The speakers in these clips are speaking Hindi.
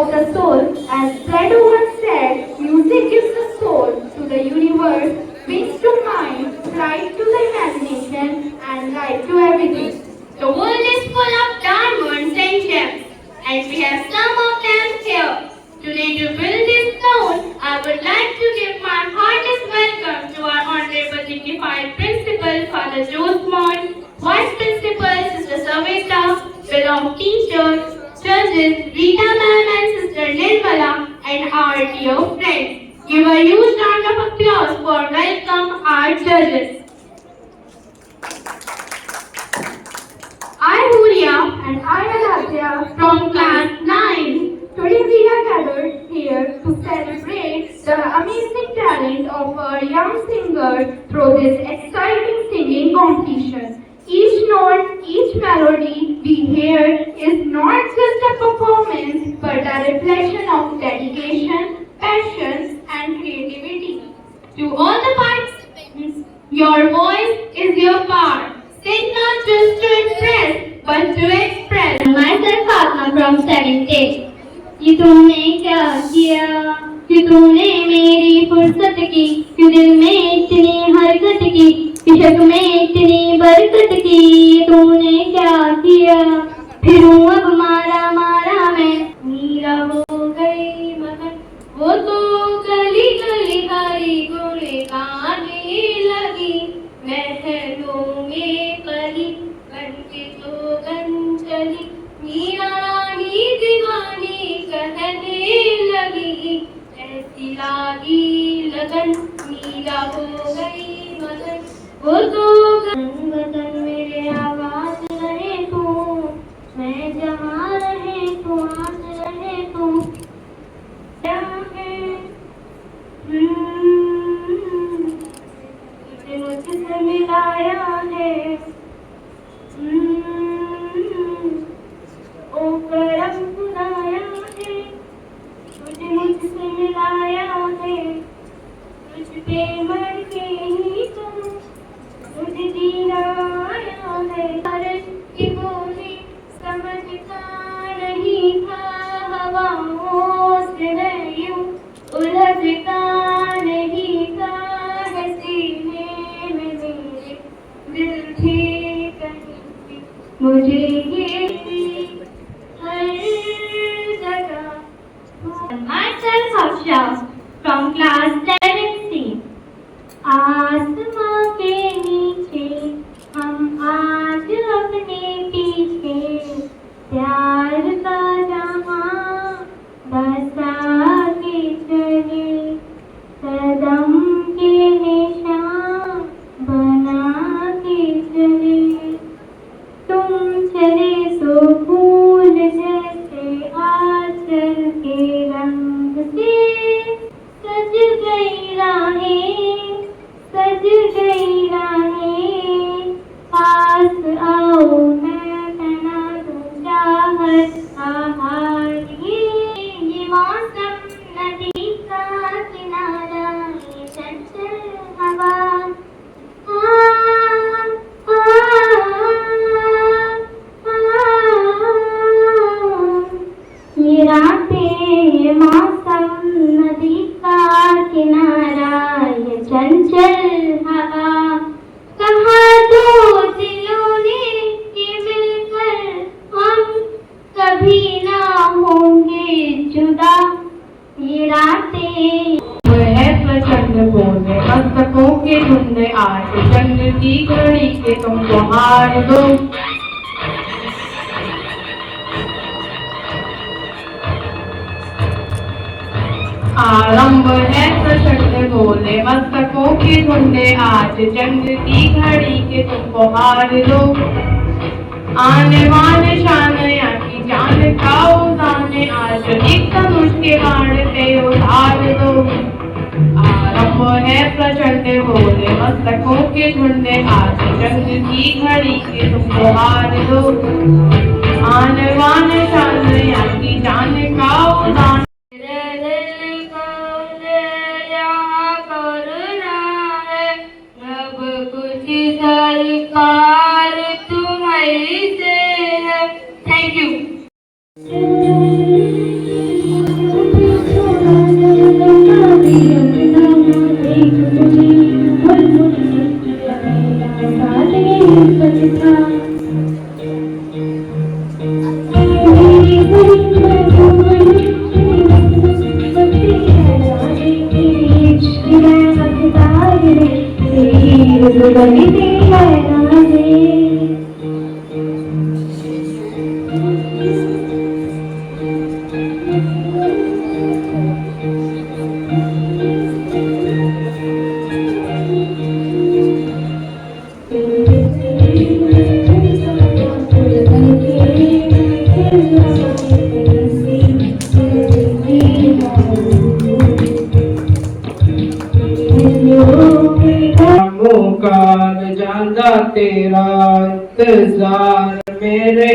of the soul, as Plato once said, music gives the soul to the universe, wings to mind, flight to the imagination, and light to everything. The world is full of diamonds and gems, and we have some of them here. Today, to build this stone, I would like to give my heartiest welcome to our Honorable Dignified Principal, Father Josmond, Vice Principal, Sister Savita, beloved teachers, judges, Rita Ma'am and Sister Nirmala, and our dear friends. Give a huge round of applause for welcome our judges. I, Huria, and I, Aradhya, from class 9. Today we are gathered here to celebrate the amazing talent of our young singer through this exciting singing competition. Each note, each melody we hear is not just a performance but a reflection of dedication, passion, and creativity. To all the participants, your voice is your power. Sing not just to impress, but to express. Myself Fatma from 7th. ये तूने क्या किया, कि तूने मेरी फुर्सत की, कि दिल में इतनी हरकत की, इश्क में इतनी बरकत की, ये तूने क्या किया। फिरूं अब मारा मारा मैं, मीरा हो गई मगन, वो तो गली गली हरी गोले गाने लगी, महलों में कली बनके तो गन चली, मीरा रानी दीवानी कहने लगी, ऐसी लागी लगन, मीरा हो गई मगन, वो तो वतन मेरे आवाज रहे तू, मैं जहाँ रहे तू आज रहे तू, तुझे मुझसे मिलाया है, ओ करम खुदाया है, तुझे मुझसे मिलाया है, तुझ पे मर के ही तो मुझे जीना आया है। भारत की बोली समझता नहीं था, हवाओं से मैं यूं उलझता नहीं था, है सीने में मेरे दिल थी कहीं भी, मुझे ये myself Harsha from class 11C. आसमां के नीचे हम आज अपने पीछे प्यार का जहां बसा के चले, कदम के निशान बना के चले, तुम चले सो फूल जैसे आंचल के रंग से, सज गई राहें, सज गई राहें, पास आओ मैं तना दूं चाहत का हार, ये मौसम नदी का किनारा, ये चंचल हवा, ये रातें, ये मौसम नदी का किनारा, ये चंचल हवा, कहाँ दो दिलों ने ये मिलकर हम कभी ना होंगे जुदा, ये रातें है प्रचंड बोले मस्तकों के धुंध, आज चंद्र की घड़ी के तुमको हार दो। आरंभ है प्रचंड बोले मस्तकों के धुंध, आज चंद्र की घड़ी के तुमको हार दो। आने वाने शान की जान का उदाने, आज एक धनुष के बाण से उतार दो। आरंभ है प्रचंड बोले मस्तकों के झुंड, आज चंद्र की घड़ी के तुमको हार दो। आने वाने शान की जान का उदान, सरकार तुम्हारी से है। Thank you. उल्फत था। मेरी गली में जो बनी सबसे हैरानी तेरी इश्क है हकदार रे, तेरी रुदबनी दी हैरानी। जाना तेरा इंतजार मेरे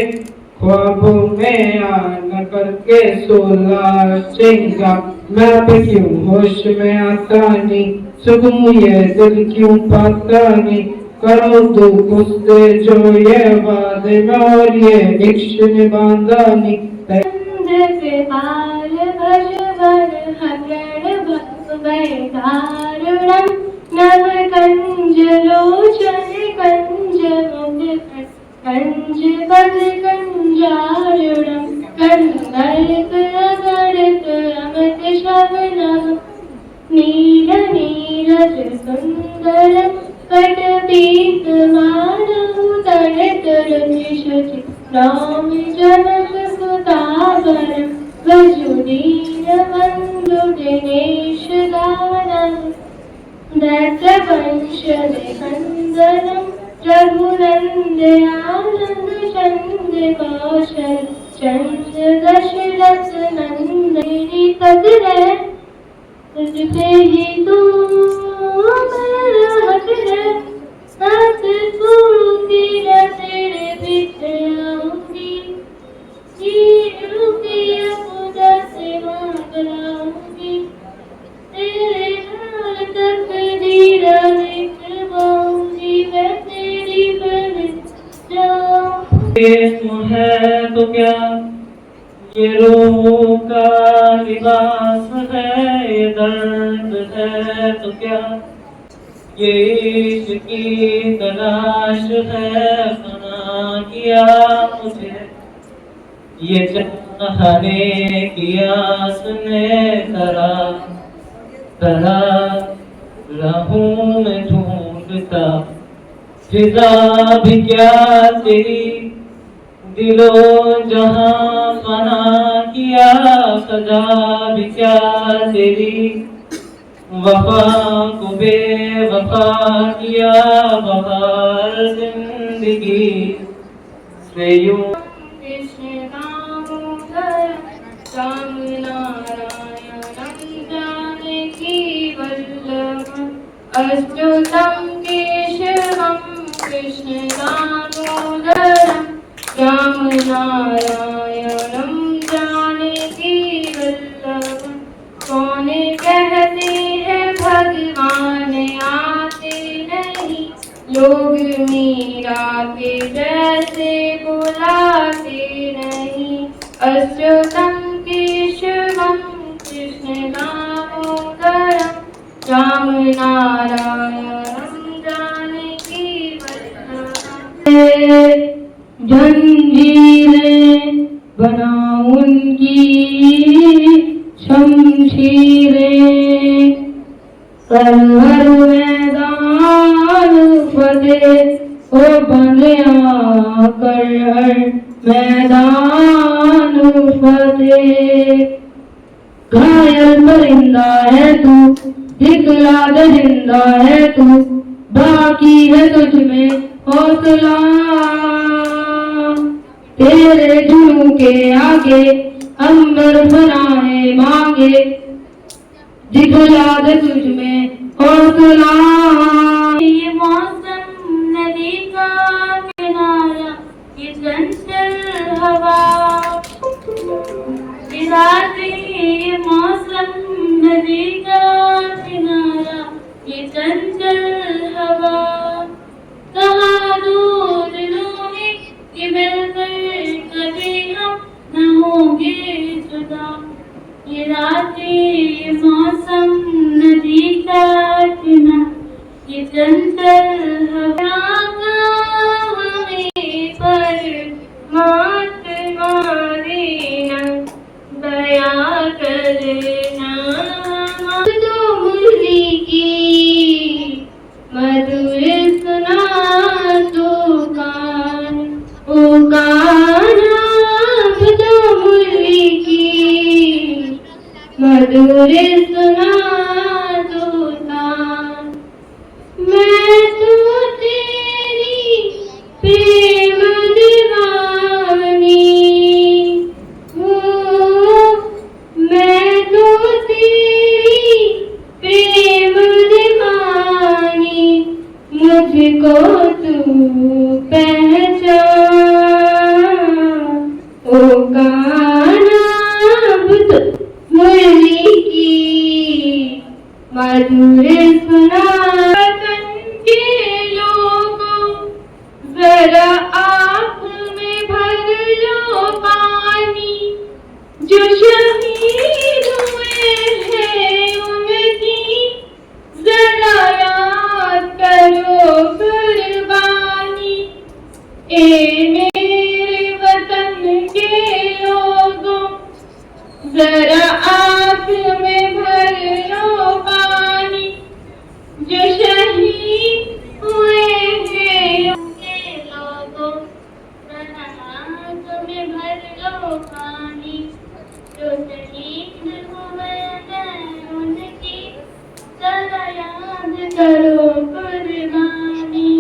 ख्वाबों में आना करके सोला चेंगा। मैं पे क्यों होश में आता नहीं, सुकून ये दिल क्यों पाता नहीं। करो दुख उससे जो ये वादे में और ये इश्क निभाता नहीं। के बाल भजवर हरण दारुणम नव कंज लोचन कंज कंज बद कंजारुणम कंदर्प अगड़ित अमृत श्रवणम नील नीरज सुंदर पटपीत मानव तड़ित रचित राम जनक सुतावरम वजुदीन बंधु दिनेश दानम दत्तवंश निकंदनम रघुनंद आनंद चंद कौशल चंद दशरथ नंदिनी तदरे तुझसे ही तू मेरा हक है, साथ पूरी तेरे पीछे आऊंगी, रुकी खुदा से मांग लाऊंगी, तेरे नाल तकदीर लिखवाऊंगी, मैं तेरी बन जाऊंगी। है तो क्या ये रूह का लिबास है, ये दर्द है तो क्या ये इश्क की तलाश है। फना किया मुझे ये चाहने की आस ने तरह तरह रहूं मैं ढूंढता। फिजा भी क्या तेरी दिलो जहां फना किया, सजा भी क्या तेरी वफा को बेवफा किया। बहार जिंदगी से यूं कृष्ण दामोदर राम नारायणं जानकी वल्लभं अच्युतं केशवं कृष्ण दामोदरं राम नारायणं जानकी वल्लभं। कौन कहते हैं भगवान आते नहीं, लोग मीरा के जैसे बुलाते नहीं। अच्युतं केशवं कृष्ण दामोदरं राम नारायणं जानकी वल्लभं। जंजीरें बनाऊं उनकी शमशीरें, कर हर मैदान फतेह हो बंदियां, कर हर मैदान फतेह। घायल परिंदा है तू, दिखला दे जिंदा है तू, बाकी है तुझ में हौसला। तेरे जुनू के आगे अंबर फनाए मांगे, दिखला दे तुझ में हौसला। ये मौसम नदी का किनारा, ये चंचल हवा, ये मौसम नदी का किनारा, ये चंचल हवा। कहा दूर दिलों ने कि मिलकर कभी हम न होंगे जुदा। ये रातें, ये मौसम नदी का किनारा, ये मधुर सुना तू था, मैं तो तेरी प्रेम दीवानी हूँ, मैं तो तेरी प्रेम दीवानी, मुझको तू पहचान। ओ गाना मुरली की मधुर सुना। वतन के लोगों जरा आँख में भर लो पानी, जो शहीद हुए हैं उनकी जरा याद करो कुर्बानी। ए मेरे वतन के लोगों जरा आँख में भर लो पानी, जो शहीद हुए हैं उनके लोगों जरा आँख में भर लो पानी, जो शहीद हुए हैं उनकी जरा याद करो कुर्बानी।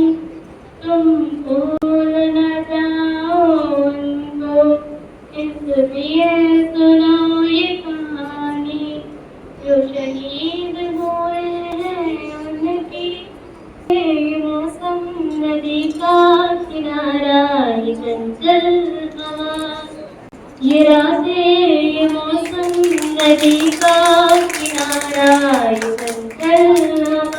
तुम भूल न जाओ उनको, इसलिए सुनो ये कहानी, जो शहीद हुए हैं उनकी। मौसम नदी का किनारा, ये चंचल हवा, ये रातें, ये मौसम नदी का किनारा, ये चंचल हवा।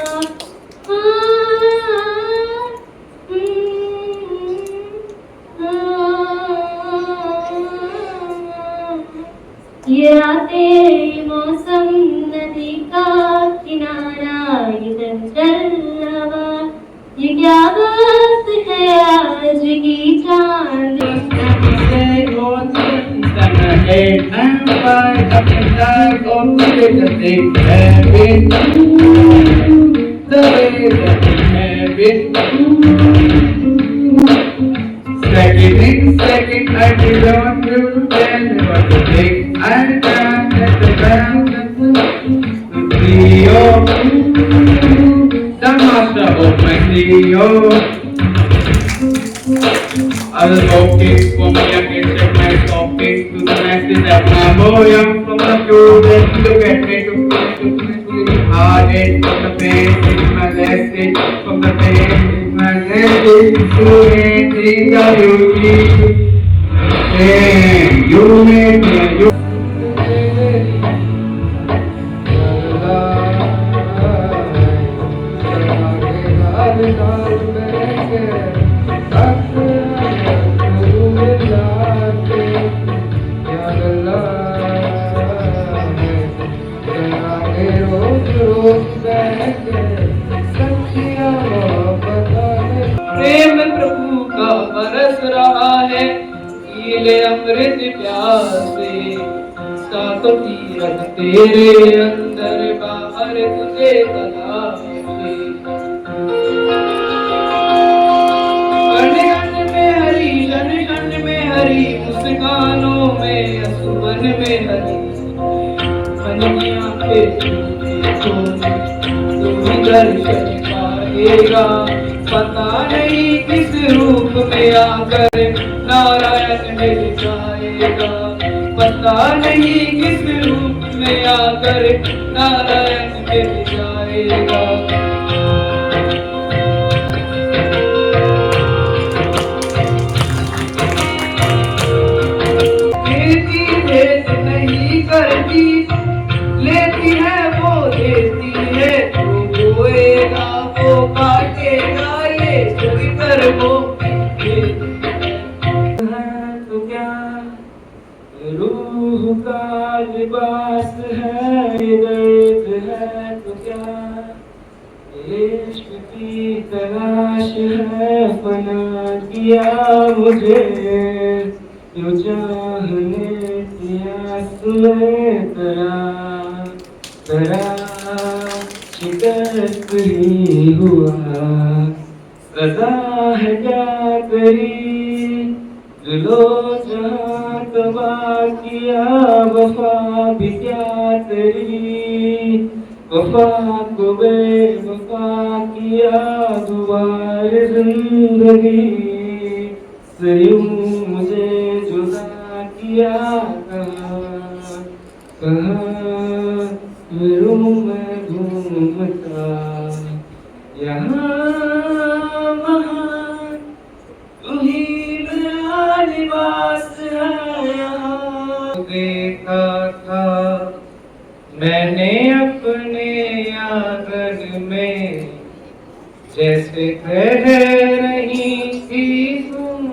ये रातें, मौसम नदी का किनारा, ये चंचल हवा, ये क्या बात है आज की चांद। Second, I belong to tell me what to think. I can't let the ground Leo, the master of my Leo. I was walking for me, I can check my talking to the message that my boy, I'm from the student. Look at me, to the hard end from the pain, it's my message from the pain, it's my message to anything that you need. Hey, you made me, you. प्रेम प्रभु का बरस रहा है, गीले अमृत प्यासे, सातों तीरथ तेरे अंदर बाहर तुझे तलाशे। कण कण में हरी, कण कण में हरी, मुस्कानों में असुवन में हरी, मन की आंखें देखो तुम दर्शन पाएगा। पता नहीं किस रूप में आकर नारायण मिल जाएगा, पता नहीं किस रूप में आकर नारायण मिल जाएगा। देती भेद नहीं करती, लेती है वो देती है, जो बोएगा वो काटेगा, ये जग पर वो तो क्या रूह का लिबास है, दर्द है तो क्या इश्क की तलाश है। फना किया मुझे जो चाहने की आस में, तेरा तेरा शिकस्त ही हुआ। सजा है क्या तेरी, दिलो जहाँ तबाह किया, वफा भी क्या तेरी वफा को बेवफा किया दुबार जिंदगी से यूं मुझे जुदा किया कहाँ कहाँ फिरूं मैं घूमता यहाँ वहाँ तू ही मेरा लिबास है यहाँ देखा था मैंने अपने आंगन में जैसे कह रही थी तुम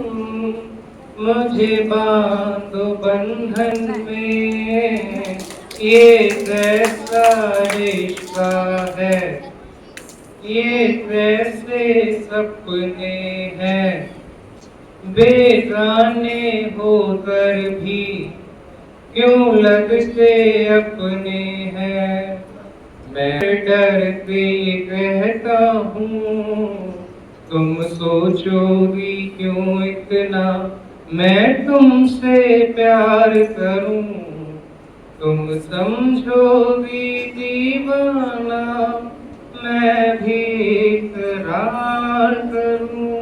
मुझे बांधो बंधन में ये कैसा रिश्ता है ये कैसे सपने हैं बेगाने होकर भी क्यों लगते अपने हैं मैं डर के कहता हूँ तुम सोचोगी क्यों इतना मैं तुमसे प्यार करूं तुम समझोगी दीवाना मैं भी इकरार करूं